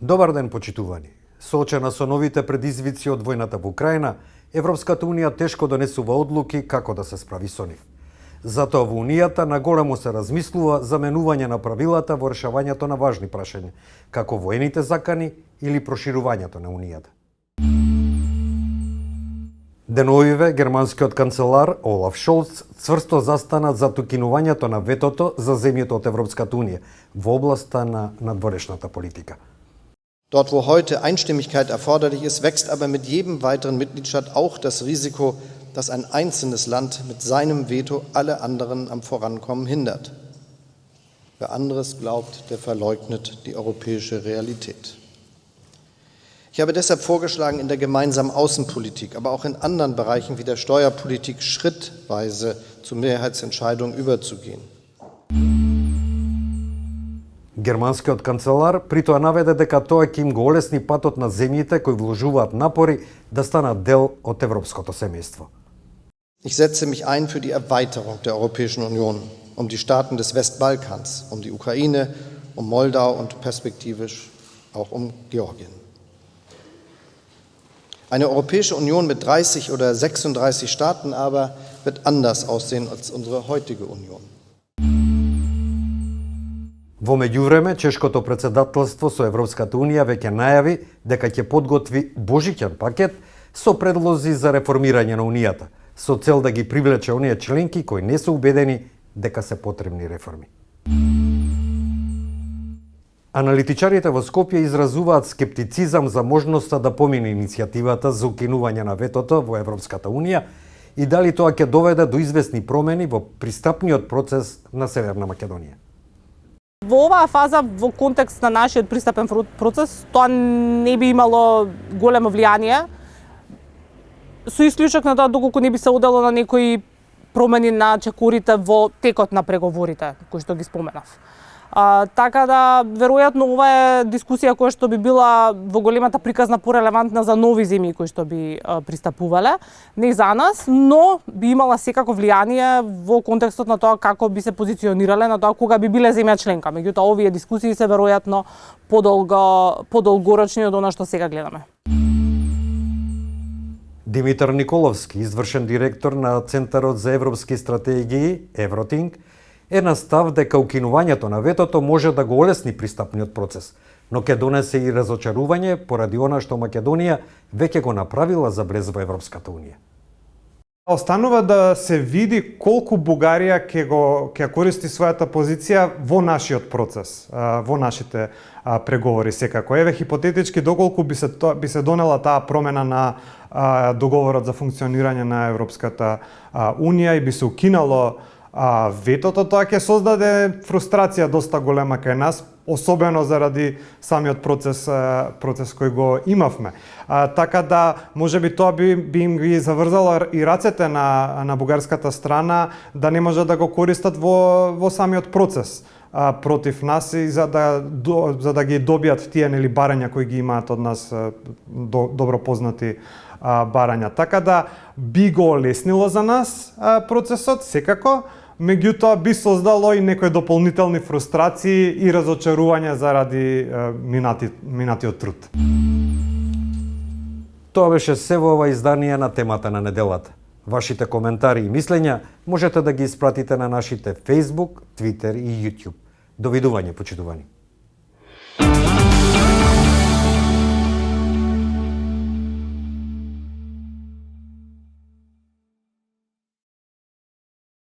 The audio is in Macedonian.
Добар ден, почитувани. Соочена со новите предизвици од војната во Украина, Европската Унија тешко донесува одлуки како да се справи со нив. Затоа во Унијата наголемо се размислува за менување на правилата во решавањето на важни прашања, како воените закани или проширувањето на Унијата. Деновиве, германскиот канцелар Олаф Шолц цврсто застана за укинувањето на ветото за земјите од Европската Унија во областа на надворешната политика. Dort, wo heute Einstimmigkeit erforderlich ist, wächst aber mit jedem weiteren Mitgliedstaat auch das Risiko, dass ein einzelnes Land mit seinem Veto alle anderen am Vorankommen hindert. Wer anderes glaubt, der verleugnet die europäische Realität. Ich habe deshalb vorgeschlagen, in der gemeinsamen Außenpolitik, aber auch in anderen Bereichen wie der Steuerpolitik schrittweise zu Mehrheitsentscheidungen überzugehen. Германскиот канцелар притоа наведе дека тоа ќе им го олесни патот на земјите кои вложуваат напори да станат дел од европското семејство. Ich setze mich ein für die Erweiterung der Europäischen Union, die Staaten des Westbalkans, die Ukraine, Moldau und perspektivisch auch Georgien. Eine Europäische Union mit 30 oder 36 Staaten aber wird anders aussehen als unsere heutige Union. Во меѓувреме, чешкото председателство со Европската Унија веќе најави дека ќе подготви божиќен пакет со предлози за реформирање на Унијата, со цел да ги привлече оние членки кои не се убедени дека се потребни реформи. Аналитичарите во Скопје изразуваат скептицизам за можноста да помине иницијативата за укинување на ветото во Европската Унија и дали тоа ќе доведе до известни промени во пристапниот процес на Северна Македонија. Во оваа фаза, во контекст на нашиот пристапен процес, тоа не би имало големо влијание, со исклучок на тоа доколку не би се одело на некои промени на чекорите во текот на преговорите, кои што ги споменав. Така да, веројатно, ова е дискусија која што би била во големата приказна порелевантна за нови земји кои што би пристапувале, не за нас, но би имала секако влијание во контекстот на тоа како би се позиционирале, на тоа кога би биле земја членка. Меѓутоа, овие дискусии се веројатно подолгорочни од она што сега гледаме. Димитар Николовски, извршен директор на Центарот за европски стратегии, Евротинг, е на став дека укинувањето на ветото може да го олесни пристапниот процес, но ќе донесе и разочарување поради она што Македонија веќе го направила за влез во Европската Унија. Останува да се види колку Бугарија ќе користи својата позиција во нашиот процес, во нашите преговори секако. Еве хипотетички доколку би се донела таа промена на договорот за функционирање на Европската Унија и би се укинало ветото, тоа ќе создаде фрустрација доста голема кај нас, особено заради самиот процес кој го имавме. Така да, можеби тоа би им ги заврзало и рацете на бугарската страна да не може да го користат во самиот процес против нас и за да ги добијат тие барања кои ги имаат од нас добро познати барања. Така да би го олеснило за нас процесот секако, меѓутоа би создало и некои дополнителни фрустрации и разочарување заради минатиот труд. Тоа беше се во ова издание на темата на неделата. Вашите коментари и мислења можете да ги испратите на нашите Facebook, Twitter и YouTube. Довидување, почитувани.